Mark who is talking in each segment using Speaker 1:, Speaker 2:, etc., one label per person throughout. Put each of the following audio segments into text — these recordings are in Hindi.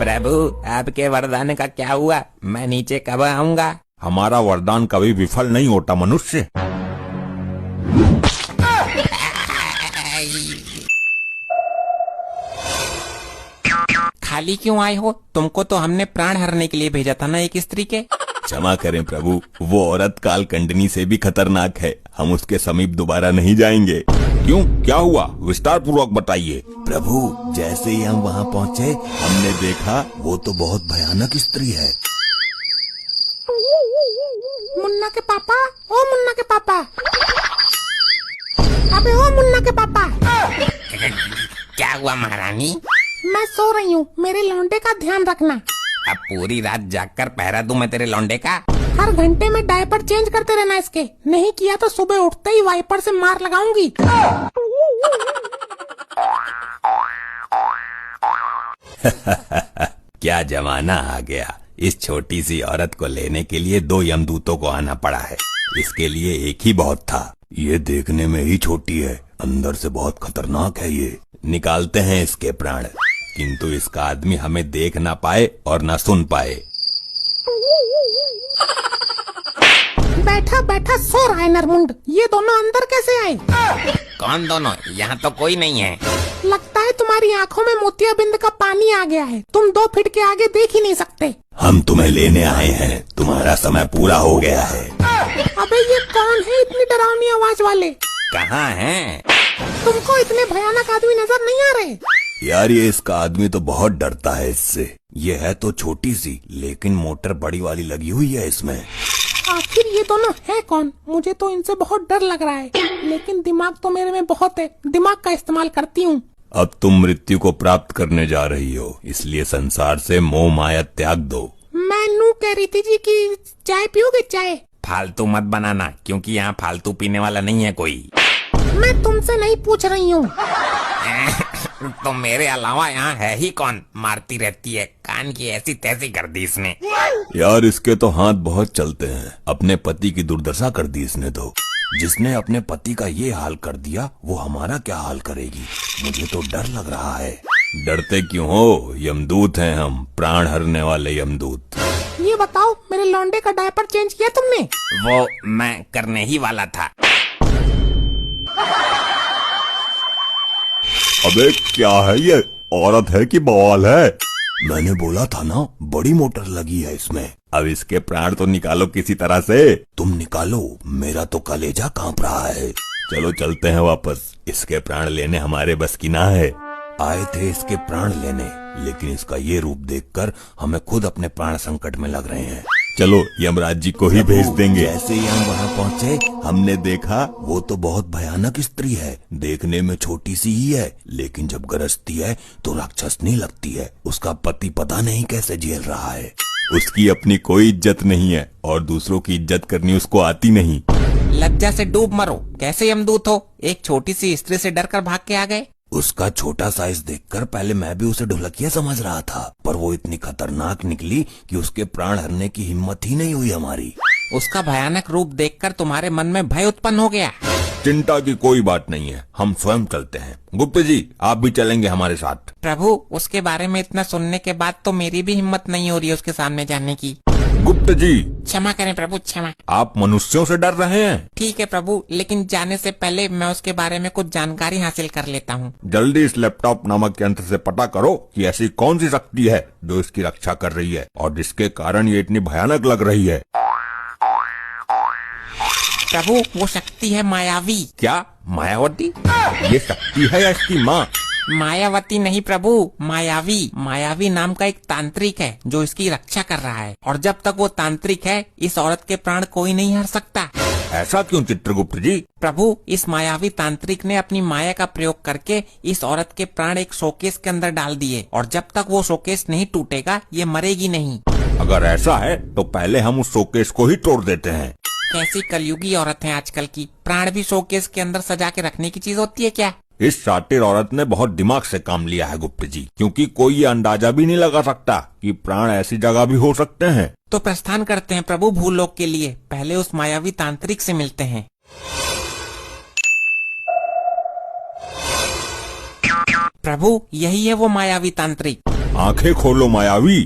Speaker 1: प्रभु आपके वरदान का क्या हुआ? मैं नीचे कब आऊंगा?
Speaker 2: हमारा वरदान कभी विफल नहीं होता मनुष्य।
Speaker 1: खाली क्यों आए हो? तुमको तो हमने प्राण हरने के लिए भेजा था ना एक स्त्री के।
Speaker 2: क्षमा करें प्रभु, वो औरत कालकंडनी से भी खतरनाक है, हम उसके समीप दोबारा नहीं जाएंगे। क्यों, क्या हुआ? विस्तार पूर्वक बताइए। प्रभु, जैसे ही हम वहाँ पहुँचे हमने देखा वो तो बहुत भयानक स्त्री है।
Speaker 3: मुन्ना के पापा, ओ मुन्ना के पापा, अबे ओ मुन्ना के पापा।
Speaker 1: क्या हुआ महारानी?
Speaker 3: मैं सो रही हूँ, मेरे लौंडे का ध्यान रखना।
Speaker 1: अब पूरी रात जागकर पहरा दूं मैं तेरे लौंडे का?
Speaker 3: हर घंटे में डायपर चेंज करते रहना इसके, नहीं किया तो सुबह उठते ही वाइपर से मार लगाऊंगी।
Speaker 2: क्या जमाना आ गया, इस छोटी सी औरत को लेने के लिए 2 यमदूतों को आना पड़ा है। इसके लिए एक ही बहुत था। ये देखने में ही छोटी है, अंदर से बहुत खतरनाक है। ये निकालते हैं इसके प्राण, किंतु इसका आदमी हमें देख ना पाए और ना सुन पाए।
Speaker 3: बैठा बैठा सो रहा है नरमुंड, ये दोनों अंदर कैसे आए?
Speaker 1: कौन दोनों? यहाँ तो कोई नहीं है।
Speaker 3: लगता है तुम्हारी आंखों में मोतियाबिंद का पानी आ गया है, तुम 2 फीट के आगे देख ही नहीं सकते।
Speaker 2: हम तुम्हें लेने आए हैं, तुम्हारा समय पूरा हो गया है।
Speaker 3: अबे ये कौन है इतनी डरावनी आवाज वाले?
Speaker 1: कहाँ हैं?
Speaker 3: तुमको इतने भयानक आदमी नजर नहीं आ रहे?
Speaker 2: यार ये इसका आदमी तो बहुत डरता है इससे। ये है तो छोटी सी, लेकिन मोटर बड़ी वाली लगी हुई है इसमें।
Speaker 3: आखिर ये दोनों है कौन? मुझे तो इनसे बहुत डर लग रहा है, लेकिन दिमाग तो मेरे में बहुत है, दिमाग का इस्तेमाल करती हूँ।
Speaker 2: अब तुम मृत्यु को प्राप्त करने जा रही हो, इसलिए संसार से मोह माया त्याग दो।
Speaker 3: मैं नू कह रही थी जी कि चाय पियोगे? चाय?
Speaker 1: फालतू मत बनाना, क्योंकि यहाँ फालतू पीने वाला नहीं है कोई।
Speaker 3: मैं तुमसे नहीं पूछ रही हूँ।
Speaker 1: तो मेरे अलावा यहाँ है ही कौन? मारती रहती है, कान की ऐसी तैसी कर दी इसने।
Speaker 2: यार इसके तो हाथ बहुत चलते हैं, अपने पति की दुर्दशा कर दी इसने तो। जिसने अपने पति का ये हाल कर दिया वो हमारा क्या हाल करेगी? मुझे तो डर लग रहा है। डरते क्यों हो? यमदूत हैं हम, प्राण हरने वाले यमदूत।
Speaker 3: ये बताओ, मेरे लौंडे का डायपर चेंज किया तुमने?
Speaker 1: वो मैं करने ही वाला था।
Speaker 2: अबे क्या है ये? औरत है कि बवाल है? मैंने बोला था ना, बड़ी मोटर लगी है इसमें। अब इसके प्राण तो निकालो किसी तरह से। तुम निकालो, मेरा तो कलेजा कांप रहा है। चलो चलते हैं वापस, इसके प्राण लेने हमारे बस की ना है। आए थे इसके प्राण लेने, लेकिन इसका ये रूप देखकर हमें खुद अपने प्राण संकट में लग रहे हैं। चलो यमराज जी को ही भेज देंगे। जैसे ही हम वहाँ पहुँचे हमने देखा वो तो बहुत भयानक स्त्री है। देखने में छोटी सी ही है, लेकिन जब गरजती है तो राक्षसनी लगती है। उसका पति पता नहीं कैसे झेल रहा है। उसकी अपनी कोई इज्जत नहीं है और दूसरों की इज्जत करनी उसको आती नहीं।
Speaker 1: लज्जा से डूब मरो। कैसे यमदूत हो? एक छोटी सी स्त्री से डरकर भाग के आ गए।
Speaker 2: उसका छोटा साइज देखकर पहले मैं भी उसे ढोलकिया समझ रहा था, पर वो इतनी खतरनाक निकली कि उसके प्राण हरने की हिम्मत ही नहीं हुई हमारी।
Speaker 1: उसका भयानक रूप देखकर तुम्हारे मन में भय उत्पन्न हो गया।
Speaker 2: चिंता की कोई बात नहीं है, हम स्वयं चलते हैं। गुप्त जी आप भी चलेंगे हमारे साथ।
Speaker 1: प्रभु, उसके बारे में इतना सुनने के बाद तो मेरी भी हिम्मत नहीं हो रही है उसके सामने जाने की।
Speaker 2: गुप्त जी
Speaker 1: क्षमा करें प्रभु, क्षमा।
Speaker 2: आप मनुष्यों से डर रहे हैं?
Speaker 1: ठीक है प्रभु, लेकिन जाने से पहले मैं उसके बारे में कुछ जानकारी हासिल कर लेता हूँ।
Speaker 2: जल्दी इस लैपटॉप नामक यंत्र से पता करो कि ऐसी कौन सी शक्ति है जो इसकी रक्षा कर रही है और जिसके कारण ये इतनी भयानक लग रही है।
Speaker 1: प्रभु, वो शक्ति है मायावी।
Speaker 2: क्या मायावती? ये शक्ति है या इसकी माँ?
Speaker 1: मायावती नहीं प्रभु, मायावी। मायावी नाम का एक तांत्रिक है जो इसकी रक्षा कर रहा है, और जब तक वो तांत्रिक है इस औरत के प्राण कोई नहीं हर सकता।
Speaker 2: ऐसा क्यों चित्रगुप्त जी?
Speaker 1: प्रभु, इस मायावी तांत्रिक ने अपनी माया का प्रयोग करके इस औरत के प्राण एक शोकेस के अंदर डाल दिए, और जब तक वो शोकेस नहीं टूटेगा ये मरेगी नहीं।
Speaker 2: अगर ऐसा है तो पहले हम उस शोकेस को ही तोड़ देते हैं।
Speaker 1: कैसी कलयुगी औरत है आजकल की। प्राण भी शोकेस के अंदर सजा के रखने की चीज होती है क्या?
Speaker 2: इस शातिर औरत ने बहुत दिमाग से काम लिया है गुप्त जी, क्योंकि कोई ये अंदाजा भी नहीं लगा सकता कि प्राण ऐसी जगह भी हो सकते हैं।
Speaker 1: तो प्रस्थान करते हैं प्रभु भूलोक के लिए। पहले उस मायावी तांत्रिक से मिलते हैं। प्रभु, यही है वो मायावी तांत्रिक।
Speaker 2: आंखें खोलो मायावी।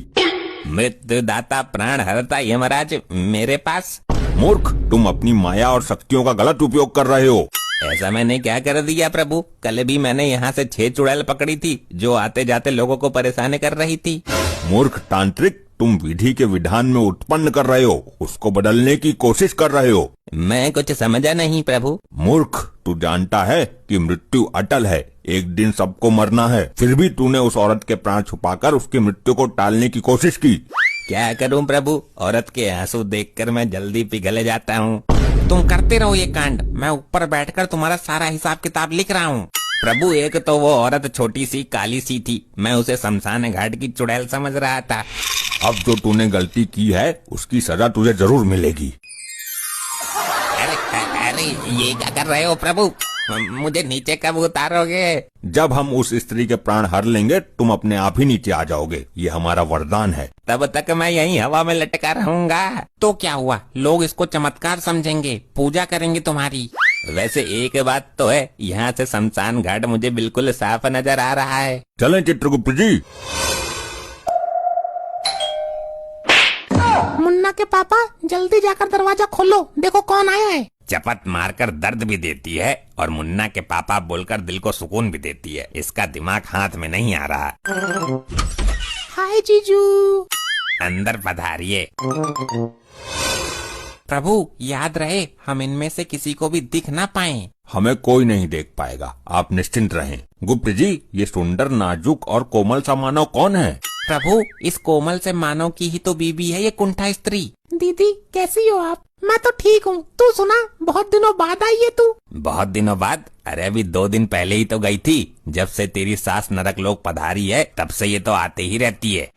Speaker 1: मृत्युदाता प्राण हरता यमराज मेरे पास।
Speaker 2: मूर्ख, तुम अपनी माया और शक्तियों का गलत उपयोग कर रहे हो।
Speaker 1: ऐसा मैंने क्या कर दिया प्रभु? कल भी मैंने यहाँ से 6 चुड़ैल पकड़ी थी जो आते जाते लोगों को परेशान कर रही थी।
Speaker 2: मूर्ख तांत्रिक, तुम विधि के विधान में उत्पन्न कर रहे हो, उसको बदलने की कोशिश कर रहे हो।
Speaker 1: मैं कुछ समझा नहीं प्रभु।
Speaker 2: मूर्ख, तू जानता है कि मृत्यु अटल है, एक दिन सबको मरना है, फिर भी तूने उस औरत के प्राण छुपाकर उसकी मृत्यु को टालने की कोशिश की।
Speaker 1: क्या करूं प्रभु, औरत के आंसू देखकर मैं जल्दी पिघल जाता हूँ। तुम करते रहो ये कांड, मैं ऊपर बैठकर तुम्हारा सारा हिसाब किताब लिख रहा हूँ। प्रभु, एक तो वो औरत छोटी सी काली सी थी, मैं उसे शमशान घाट की चुड़ैल समझ रहा था।
Speaker 2: अब जो तूने गलती की है उसकी सजा तुझे जरूर मिलेगी।
Speaker 1: अरे ये क्या कर रहे हो प्रभु? मुझे नीचे कब उतारोगे?
Speaker 2: जब हम उस स्त्री के प्राण हर लेंगे तुम अपने आप ही नीचे आ जाओगे, ये हमारा वरदान है।
Speaker 1: तब तक मैं यहीं हवा में लटका रहूंगा। तो क्या हुआ, लोग इसको चमत्कार समझेंगे, पूजा करेंगे तुम्हारी। वैसे एक बात तो है, यहाँ से शमशान घाट मुझे बिल्कुल साफ नजर आ रहा है।
Speaker 2: चलें चित्रगुप्त जी।
Speaker 3: मुन्ना के पापा, जल्दी जाकर दरवाजा खोलो, देखो कौन आया है।
Speaker 1: चपत मारकर दर्द भी देती है और मुन्ना के पापा बोलकर दिल को सुकून भी देती है। इसका दिमाग हाथ में नहीं आ रहा।
Speaker 3: हाय जीजू।
Speaker 1: अंदर पधारिए। प्रभु, याद रहे हम इनमें से किसी को भी दिख ना पाएं।
Speaker 2: हमें कोई नहीं देख पाएगा, आप निश्चिंत रहें। गुप्त जी, ये सुंदर, नाजुक और कोमल सा मानव कौन है?
Speaker 1: प्रभु, इस कोमल से मानव की ही तो बीबी है ये कुंठा स्त्री।
Speaker 3: दीदी कैसी हो आप? मैं तो ठीक हूँ, तू सुना, बहुत दिनों बाद आई है तू।
Speaker 1: बहुत दिनों बाद? अरे अभी 2 दिन पहले ही तो गई थी। जब से तेरी सास नरक लोक पधारी है तब से ये तो आते ही रहती है।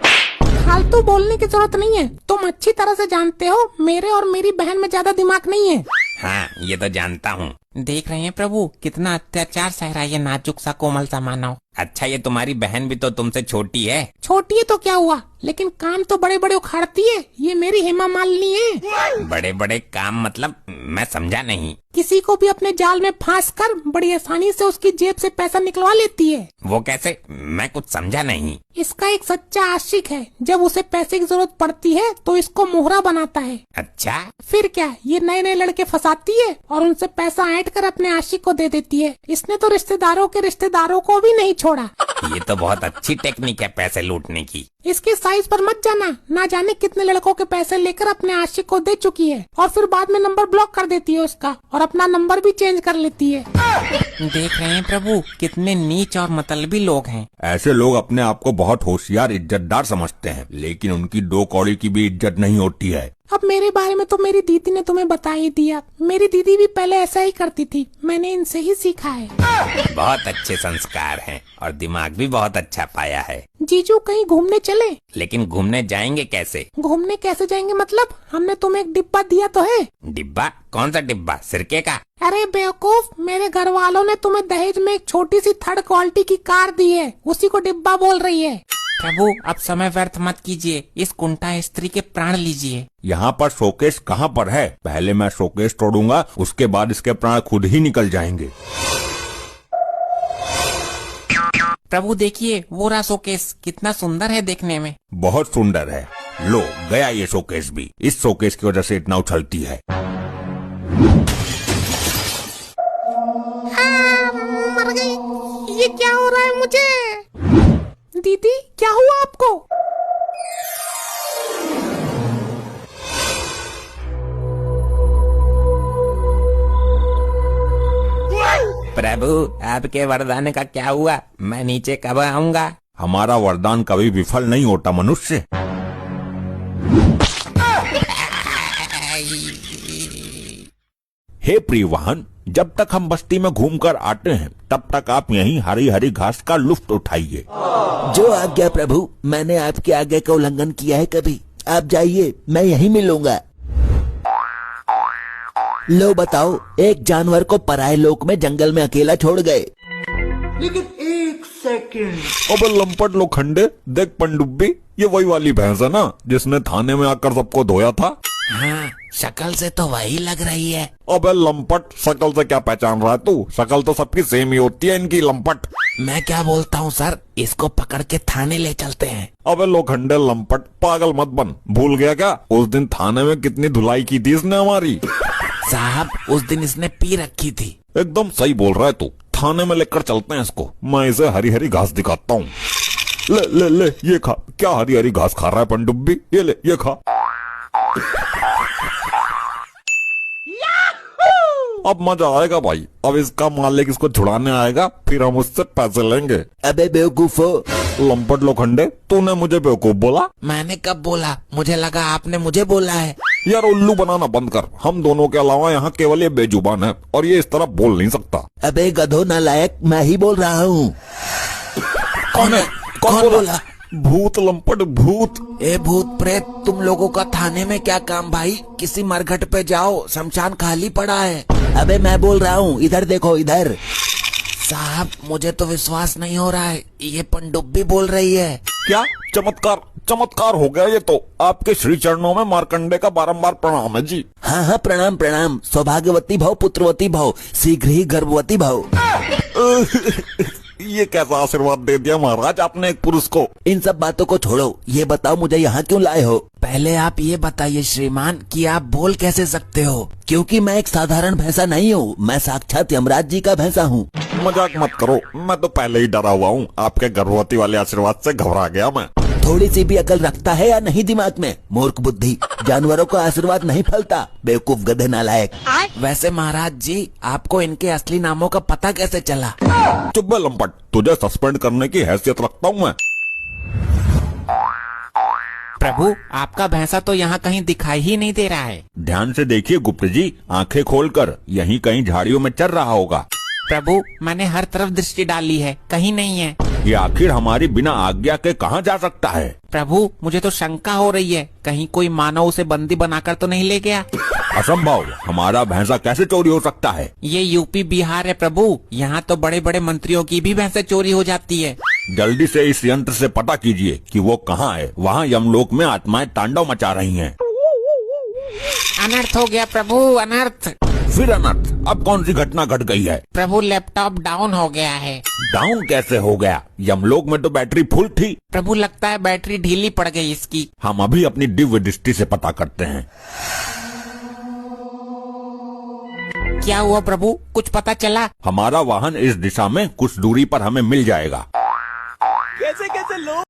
Speaker 3: फालतू बोलने की जरूरत नहीं है, तुम अच्छी तरह से जानते हो मेरे और मेरी बहन में ज्यादा दिमाग नहीं है।
Speaker 1: हाँ, ये तो जानता हूँ। देख रहे हैं प्रभु, कितना अत्याचार सह रहा है ये नाजुक सा कोमल सा मानव। अच्छा, ये तुम्हारी बहन भी तो तुमसे छोटी है।
Speaker 3: छोटी है तो क्या हुआ, लेकिन काम तो बड़े बड़े उखाड़ती है। ये मेरी हेमा मालिनी है।
Speaker 1: बड़े बड़े काम मतलब? मैं समझा नहीं।
Speaker 3: किसी को भी अपने जाल में फांस कर बड़ी आसानी से उसकी जेब से पैसा निकलवा लेती है।
Speaker 1: वो कैसे? मैं कुछ समझा नहीं।
Speaker 3: इसका एक सच्चा आशिक है, जब उसे पैसे की जरूरत पड़ती है तो इसको मोहरा बनाता है।
Speaker 1: अच्छा,
Speaker 3: फिर क्या, ये नए नए लड़के फंसाती है और उनसे पैसा ऐंठ कर अपने आशिक को दे देती है। इसने तो रिश्तेदारों के रिश्तेदारों को भी नहीं छोड़ा।
Speaker 1: ये तो बहुत अच्छी टेक्निक है पैसे लूटने की।
Speaker 3: इसके साइज पर मत जाना, ना जाने कितने लड़कों के पैसे लेकर अपने आशिक को दे चुकी है और फिर बाद में नंबर ब्लॉक कर देती है उसका और अपना नंबर भी चेंज कर लेती है।
Speaker 1: देख रहे हैं प्रभु, कितने नीच और मतलबी लोग हैं।
Speaker 2: ऐसे लोग अपने आप को बहुत होशियार, इज्जतदार समझते हैं, लेकिन उनकी 2 कौड़ी की भी इज्जत नहीं होती है।
Speaker 3: अब मेरे बारे में तो मेरी दीदी ने तुम्हें बता ही दिया। मेरी दीदी भी पहले ऐसा ही करती थी, मैंने इनसे ही सीखा है।
Speaker 1: बहुत अच्छे संस्कार हैं और दिमाग भी बहुत अच्छा पाया है।
Speaker 3: जीजू कहीं घूमने चले?
Speaker 1: लेकिन घूमने जाएंगे कैसे?
Speaker 3: घूमने कैसे जाएंगे मतलब, हमने तुम्हें एक डिब्बा दिया तो है।
Speaker 1: डिब्बा? कौन सा डिब्बा? सिरके का?
Speaker 3: अरे बेवकूफ, मेरे घर वालों ने तुम्हें दहेज में एक छोटी सी 3rd क्वालिटी की कार दी है, उसी को डिब्बा बोल रही है।
Speaker 1: प्रभु, अब समय व्यर्थ मत कीजिए, इस कुंठा स्त्री के प्राण लीजिए।
Speaker 2: यहाँ पर शोकेश कहाँ पर है? पहले मैं शोकेश तोड़ूंगा, उसके बाद इसके प्राण खुद ही निकल जाएंगे।
Speaker 1: प्रभु देखिए, वो रहा शोकेस, कितना सुंदर है देखने में।
Speaker 2: बहुत सुंदर है। लो, गया ये शोकेस भी। इस शोकेस की वजह से इतना उछलती है।
Speaker 3: मर गई। ये क्या हो रहा है मुझे? दीदी क्या हुआ आपको?
Speaker 1: प्रभु, आपके वरदान का क्या हुआ? मैं नीचे कब आऊंगा?
Speaker 2: हमारा वरदान कभी विफल नहीं होता मनुष्य। हे प्रियवाहन, जब तक हम बस्ती में घूमकर आते हैं तब तक आप यहीं हरी हरी घास का लुफ्त उठाइए।
Speaker 4: जो आज्ञा प्रभु, मैंने आपकी आज्ञा का उल्लंघन किया है कभी? आप जाइए, मैं यहीं मिलूंगा। लो बताओ, एक जानवर को पराये लोक में जंगल में अकेला छोड़ गए।
Speaker 5: लेकिन 1 सेकंड।
Speaker 2: अबे लंपट लोखंडे, देख पनडुब्बी, ये वही वाली भैंस है ना जिसने थाने में आकर सबको धोया था।
Speaker 4: हाँ, शक्ल से तो वही लग रही है।
Speaker 2: अबे लंपट, शक्ल से क्या पहचान रहा है तू? शक्ल तो सबकी सेम ही होती है इनकी, लंपट।
Speaker 4: मैं क्या बोलता हूँ सर, इसको पकड़ के थाने ले चलते हैं।
Speaker 2: अबे लोखंडे लंपट, पागल मत बन। भूल गया क्या उस दिन थाने में कितनी धुलाई की थी इसने हमारी?
Speaker 4: साहब, उस दिन इसने पी रखी थी।
Speaker 2: एकदम सही बोल रहा है तू। थाने में लेकर चलते हैं इसको, मैं इसे हरी हरी घास दिखाता हूँ। ले ले ले, ये खा। क्या हरी हरी घास खा रहा है पनडुब्बी? ये ले, ये खा। अब मजा आएगा भाई। अब इसका मालिक इसको छुड़ाने आएगा, फिर हम उससे पैसे लेंगे।
Speaker 4: अबे बेवकूफो।
Speaker 2: लंपट लोखंडे, तूने मुझे बेवकूफ बोला?
Speaker 4: मैंने कब बोला? मुझे लगा आपने मुझे बोला है।
Speaker 2: यार उल्लू बनाना बंद कर। हम दोनों के अलावा यहाँ केवल ये बेजुबान है और ये इस तरह बोल नहीं सकता।
Speaker 4: अबे गधो नालायक, मैं ही बोल रहा हूँ।
Speaker 2: कौन है?
Speaker 4: कौन बोला?
Speaker 2: भूत लंपट, भूत।
Speaker 4: ए भूत प्रेत, तुम लोगों का थाने में क्या काम भाई? किसी मरघट पे जाओ, शमशान खाली पड़ा है। अबे मैं बोल रहा हूँ, इधर देखो इधर। साहब, मुझे तो विश्वास नहीं हो रहा है, ये पनडुब्बी बोल रही है।
Speaker 2: क्या चमत्कार? चमत्कार हो गया ये तो। आपके श्री चरणों में मार्कंडे का बारंबार प्रणाम है जी।
Speaker 4: हाँ हाँ, प्रणाम प्रणाम। सौभाग्यवती भव, पुत्रवती भव, शीघ्र ही गर्भवती भव।
Speaker 2: ये कैसा आशीर्वाद दे दिया महाराज आपने एक पुरुष को?
Speaker 4: इन सब बातों को छोड़ो, ये बताओ मुझे यहाँ क्यों लाए हो? पहले आप ये बताइए श्रीमान कि आप बोल कैसे सकते हो? क्योंकि मैं एक साधारण भैंसा नहीं हूँ, मैं साक्षात यमराज जी का भैंसा हूँ।
Speaker 2: मजाक मत करो, मैं तो पहले ही डरा हुआ हूँ। आपके गर्भवती वाले आशीर्वाद से घबरा गया मैं।
Speaker 4: थोड़ी सी भी अकल रखता है या नहीं दिमाग में? मूर्ख बुद्धि, जानवरों का आशीर्वाद नहीं फलता। बेवकूफ गधे नालायक। वैसे महाराज जी, आपको इनके असली नामों का पता कैसे चला?
Speaker 2: चुप बे लंपट, तुझे सस्पेंड करने की हैसियत रखता हूँ मैं।
Speaker 1: प्रभु, आपका भैंसा तो यहाँ कहीं दिखाई ही नहीं दे रहा है।
Speaker 2: ध्यान से देखिए गुप्त जी, आंखें खोलकर। यहीं कहीं झाड़ियों में चल रहा होगा।
Speaker 1: प्रभु, मैंने हर तरफ दृष्टि डाली है, कहीं नहीं है।
Speaker 2: ये आखिर हमारी बिना आज्ञा के कहाँ जा सकता है?
Speaker 1: प्रभु, मुझे तो शंका हो रही है, कहीं कोई मानव उसे बंदी बनाकर तो नहीं ले गया।
Speaker 2: असंभव, हमारा भैंसा कैसे चोरी हो सकता है?
Speaker 1: ये यूपी बिहार है प्रभु, यहाँ तो बड़े बड़े मंत्रियों की भी भैंसें चोरी हो जाती है।
Speaker 2: जल्दी से इस यंत्र से पता कीजिए कि वो कहाँ है। वहाँ यमलोक में आत्माएं तांडव मचा रही हैं।
Speaker 1: अनर्थ हो गया प्रभु, अनर्थ।
Speaker 2: फिर अनर्थ? अब कौन सी घटना घट गई है?
Speaker 1: प्रभु, लैपटॉप डाउन हो गया है।
Speaker 2: डाउन कैसे हो गया? यमलोक में तो बैटरी फुल थी।
Speaker 1: प्रभु, लगता है बैटरी ढीली पड़ गई इसकी।
Speaker 2: हम अभी अपनी दिव्य दृष्टि से पता करते हैं।
Speaker 1: क्या हुआ प्रभु, कुछ पता चला?
Speaker 2: हमारा वाहन इस दिशा में कुछ दूरी पर हमें मिल जाएगा।